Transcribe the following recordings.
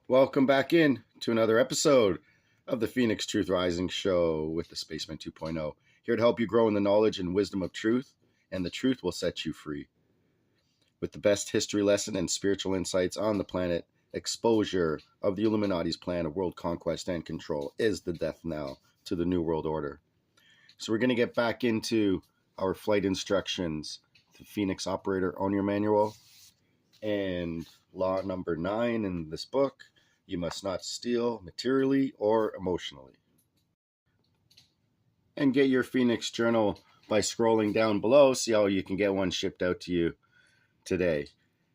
Welcome back in to another episode of the Phoenix Truth Rising Show with the Spaceman 2.0. Here to help you grow in the knowledge and wisdom of truth, and the truth will set you free. With the best history lesson and spiritual insights on the planet, exposure of the Illuminati's plan of world conquest and control is the death knell to the New World Order. So we're going to get back into our flight instructions, the Phoenix Operator Owner Manual, and law number 9 in this book. You must not steal materially or emotionally. And get your Phoenix Journal by scrolling down below. See how you can get one shipped out to you today.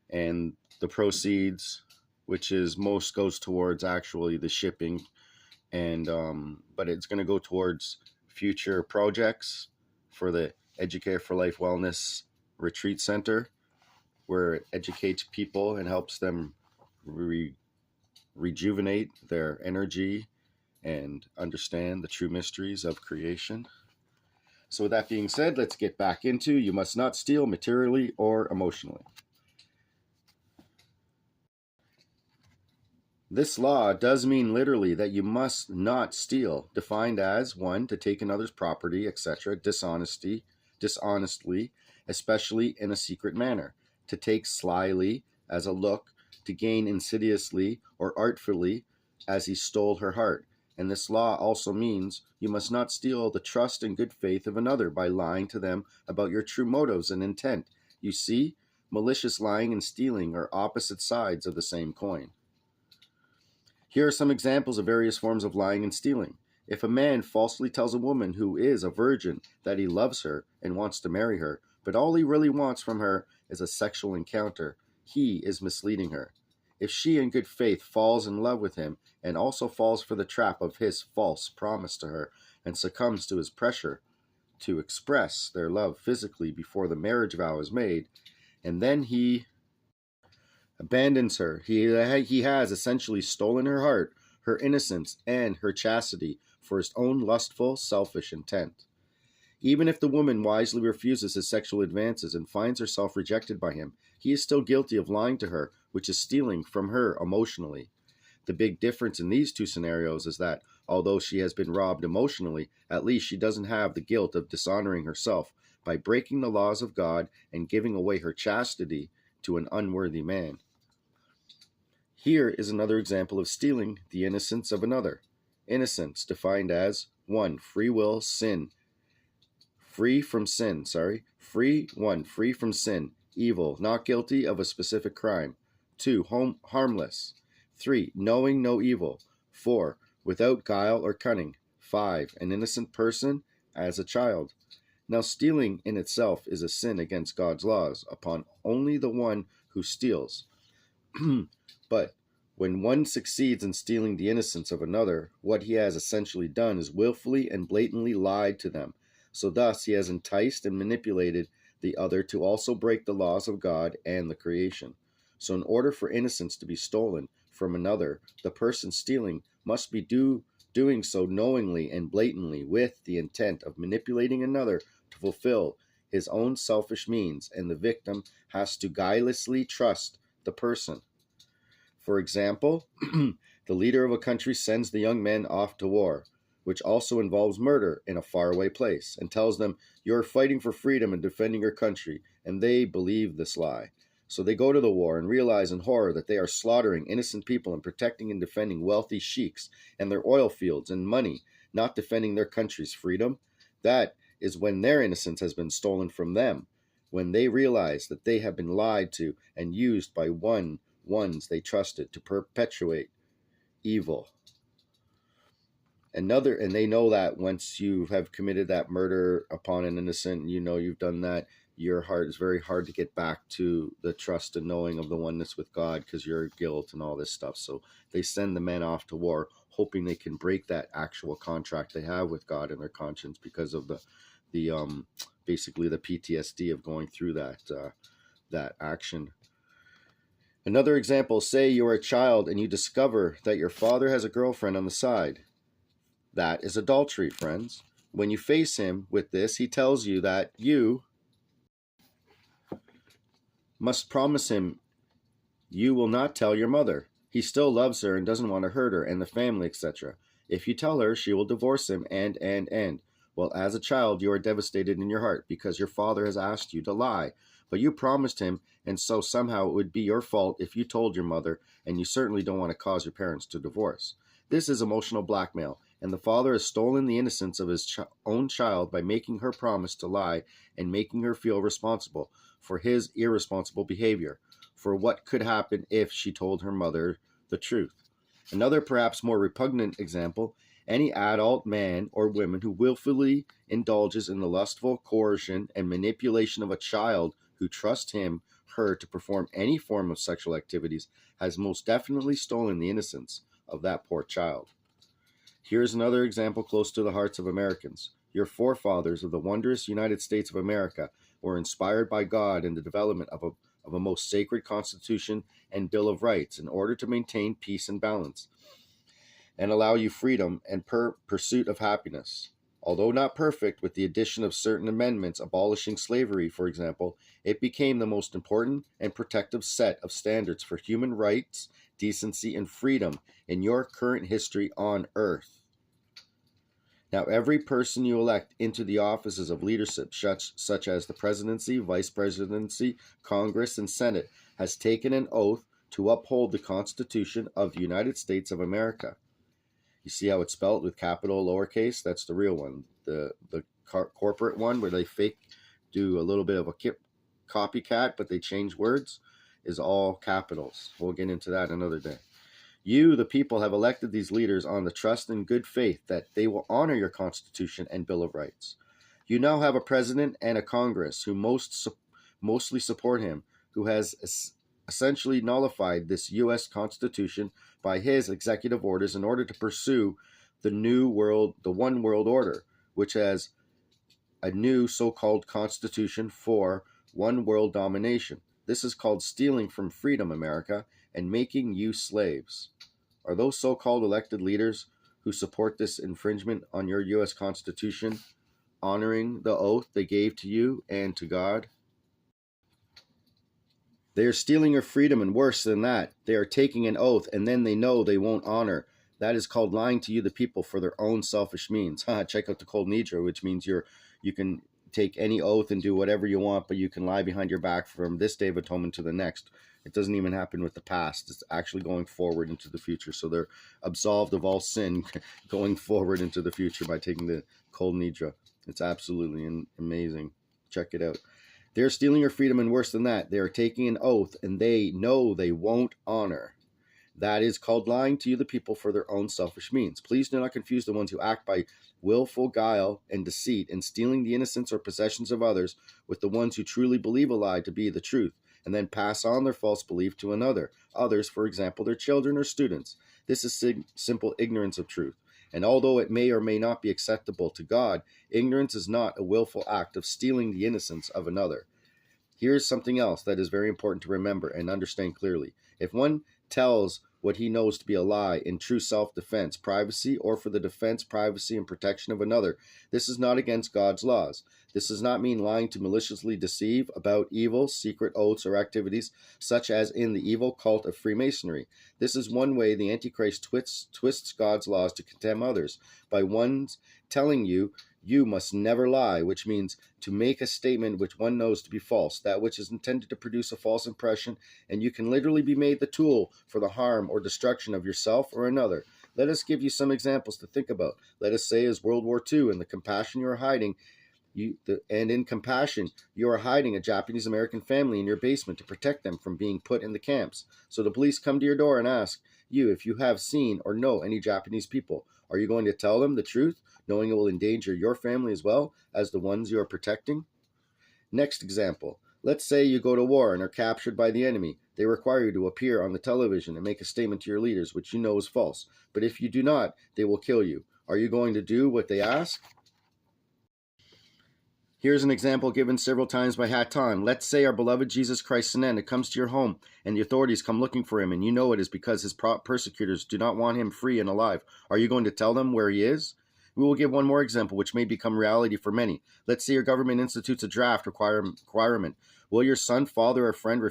And the proceeds, which is most goes towards actually the shipping, and but it's going to go towards future projects for the Educate for Life Wellness Retreat Center, where it educates people and helps them rejuvenate their energy and understand the true mysteries of creation. So with that being said, let's get back into you must not steal materially or emotionally. This law does mean literally that you must not steal, defined as 1, to take another's property, etc., dishonestly, especially in a secret manner, to take slyly, as a look, to gain insidiously or artfully, as he stole her heart. And this law also means you must not steal the trust and good faith of another by lying to them about your true motives and intent. You see, malicious lying and stealing are opposite sides of the same coin. Here are some examples of various forms of lying and stealing. If a man falsely tells a woman who is a virgin that he loves her and wants to marry her, but all he really wants from her is a sexual encounter, he is misleading her. If she in good faith falls in love with him and also falls for the trap of his false promise to her and succumbs to his pressure to express their love physically before the marriage vow is made, and then he abandons her, he has essentially stolen her heart, her innocence, and her chastity for his own lustful, selfish intent. Even if the woman wisely refuses his sexual advances and finds herself rejected by him, he is still guilty of lying to her, which is stealing from her emotionally. The big difference in these two scenarios is that, although she has been robbed emotionally, at least she doesn't have the guilt of dishonoring herself by breaking the laws of God and giving away her chastity to an unworthy man. Here is another example of stealing the innocence of another. Innocence defined as 1. Free will, sin. Free from sin, Free from sin, evil, not guilty of a specific crime. 2. Harmless. 3. Knowing no evil. 4. Without guile or cunning. 5. An innocent person as a child. Now, stealing in itself is a sin against God's laws upon only the one who steals. But when one succeeds in stealing the innocence of another, what he has essentially done is willfully and blatantly lied to them. So thus he has enticed and manipulated the other to also break the laws of God and the creation. So in order for innocence to be stolen from another, the person stealing must be doing so knowingly and blatantly with the intent of manipulating another to fulfill his own selfish means, and the victim has to guilelessly trust the person. For example, the leader of a country sends the young men off to war, which also involves murder in a faraway place, and tells them, "You're fighting for freedom and defending your country," and they believe this lie. So they go to the war and realize in horror that they are slaughtering innocent people and protecting and defending wealthy sheiks and their oil fields and money, not defending their country's freedom. That is when their innocence has been stolen from them, when they realize that they have been lied to and used by ones they trusted to perpetuate evil. And they know that once you have committed that murder upon an innocent, you know you've done that, your heart is very hard to get back to the trust and knowing of the oneness with God because your guilt and all this stuff. So they send the men off to war, hoping they can break that actual contract they have with God and their conscience because of the basically the PTSD of going through that action. Another example, say you're a child and you discover that your father has a girlfriend on the side. That is adultery, friends. When you face him with this, he tells you that you must promise him you will not tell your mother. He still loves her and doesn't want to hurt her and the family, etc. If you tell her, she will divorce him and. Well, as a child, you are devastated in your heart because your father has asked you to lie. But you promised him, and so somehow it would be your fault if you told your mother, and you certainly don't want to cause your parents to divorce. This is emotional blackmail, and the father has stolen the innocence of his own child by making her promise to lie and making her feel responsible for his irresponsible behavior, for what could happen if she told her mother the truth. Another perhaps more repugnant example, any adult man or woman who willfully indulges in the lustful coercion and manipulation of a child who trusts him, her to perform any form of sexual activities has most definitely stolen the innocence of that poor child. Here's another example close to the hearts of Americans. Your forefathers of the wondrous United States of America were inspired by God in the development of a most sacred Constitution and Bill of Rights in order to maintain peace and balance and allow you freedom and pursuit of happiness. Although not perfect, with the addition of certain amendments abolishing slavery, for example, it became the most important and protective set of standards for human rights, decency, and freedom in your current history on earth. Now, every person you elect into the offices of leadership, such as the presidency, vice presidency, Congress, and Senate, has taken an oath to uphold the Constitution of the United States of America. You see how it's spelled with capital lowercase? That's the real one. The corporate one where they do a little bit of a copycat, but they change words, is all capitals. We'll get into that another day. You, the people, have elected these leaders on the trust and good faith that they will honor your Constitution and Bill of Rights. You now have a president and a Congress who mostly support him, who has essentially nullified this U.S. Constitution by his executive orders in order to pursue the one world order, which has a new so-called constitution for one world domination. This is called stealing from freedom, America, and making you slaves. Are those so-called elected leaders who support this infringement on your U.S. Constitution honoring the oath they gave to you and to God? They are stealing your freedom, and worse than that, they are taking an oath and then they know they won't honor. That is called lying to you, the people, for their own selfish means. Check out the Cold Nidra, which means you can take any oath and do whatever you want, but you can lie behind your back from this Day of Atonement to the next. It doesn't even happen with the past. It's actually going forward into the future. So they're absolved of all sin going forward into the future by taking the Cold Nidra. It's absolutely amazing. Check it out. They're stealing your freedom, and worse than that, they are taking an oath and they know they won't honor. That is called lying to you, the people, for their own selfish means. Please do not confuse the ones who act by willful guile and deceit and stealing the innocence or possessions of others with the ones who truly believe a lie to be the truth and then pass on their false belief to others, for example, their children or students. This is simple ignorance of truth. And although it may or may not be acceptable to God, ignorance is not a willful act of stealing the innocence of another. Here's something else that is very important to remember and understand clearly. If one tells what he knows to be a lie in true self-defense, privacy, or for the defense, privacy, and protection of another, this is not against God's laws. This does not mean lying to maliciously deceive about evil, secret oaths, or activities, such as in the evil cult of Freemasonry. This is one way the Antichrist twists God's laws to condemn others, by one's telling you must never lie, which means to make a statement which one knows to be false, that which is intended to produce a false impression, and you can literally be made the tool for the harm or destruction of yourself or another. Let us give you some examples to think about. Let us say, as World War II, and the compassion you are hiding, in compassion, you are hiding a Japanese American family in your basement to protect them from being put in the camps. So the police come to your door and ask you if you have seen or know any Japanese people. Are you going to tell them the truth, knowing it will endanger your family as well as the ones you are protecting? Next example. Let's say you go to war and are captured by the enemy. They require you to appear on the television and make a statement to your leaders, which you know is false. But if you do not, they will kill you. Are you going to do what they ask? Here's an example given several times by hATON. Let's say our beloved Jesus Christ Son comes to your home and the authorities come looking for him, and you know it is because his persecutors do not want him free and alive. Are you going to tell them where he is? We will give one more example, which may become reality for many. Let's say your government institutes a draft requirement. Will your son, father, or friend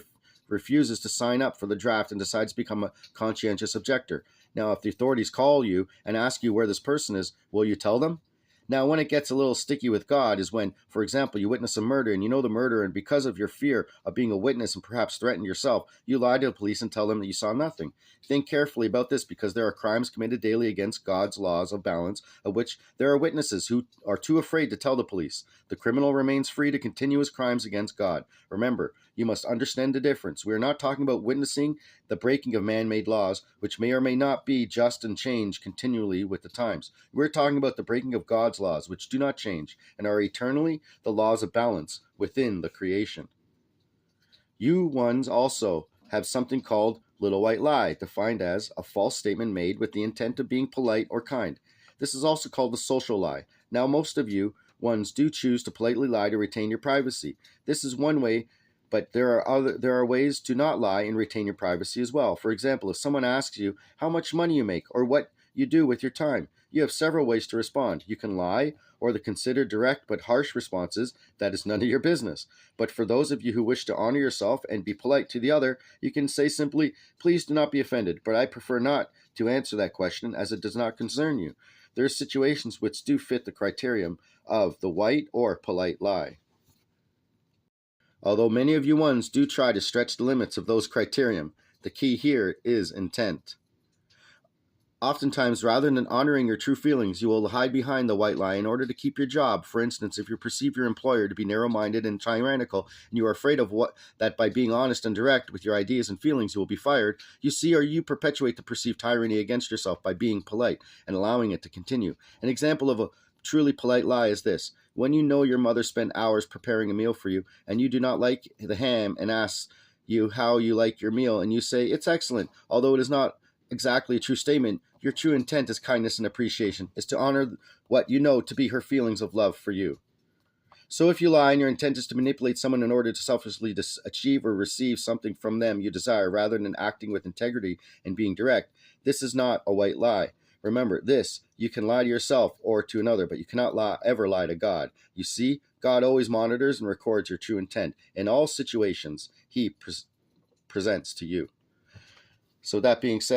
refuses to sign up for the draft and decides to become a conscientious objector. Now, if the authorities call you and ask you where this person is, will you tell them? Now, when it gets a little sticky with God is when, for example, you witness a murder and you know the murderer, and because of your fear of being a witness and perhaps threaten yourself, you lie to the police and tell them that you saw nothing. Think carefully about this, because there are crimes committed daily against God's laws of balance, of which there are witnesses who are too afraid to tell the police. The criminal remains free to continue his crimes against God. Remember, you must understand the difference. We are not talking about witnessing the breaking of man-made laws, which may or may not be just and change continually with the times. We're talking about the breaking of God's laws, which do not change and are eternally the laws of balance within the creation. You ones also have something called little white lie, defined as a false statement made with the intent of being polite or kind. This is also called the social lie. Now, most of you ones do choose to politely lie to retain your privacy. This is one way, but there are ways to not lie and retain your privacy as well. For example, if someone asks you how much money you make or what you do with your time, you have several ways to respond. You can lie, or the considered direct but harsh responses, that is none of your business. But for those of you who wish to honor yourself and be polite to the other, you can say simply, please do not be offended, but I prefer not to answer that question as it does not concern you. There are situations which do fit the criterion of the white or polite lie. Although many of you ones do try to stretch the limits of those criterion, the key here is intent. Oftentimes, rather than honoring your true feelings, you will hide behind the white lie in order to keep your job. For instance, if you perceive your employer to be narrow-minded and tyrannical, and you are afraid of that by being honest and direct with your ideas and feelings you will be fired, you perpetuate the perceived tyranny against yourself by being polite and allowing it to continue. An example of a truly polite lie is this. When you know your mother spent hours preparing a meal for you, and you do not like the ham and asks you how you like your meal, and you say, it's excellent, although it is not exactly a true statement, your true intent is kindness and appreciation, is to honor what you know to be her feelings of love for you. So if you lie and your intent is to manipulate someone in order to selfishly achieve or receive something from them you desire, rather than acting with integrity and being direct, this is not a white lie. Remember this, you can lie to yourself or to another, but you cannot ever lie to God. You see, God always monitors and records your true intent in all situations he presents to you. So that being said,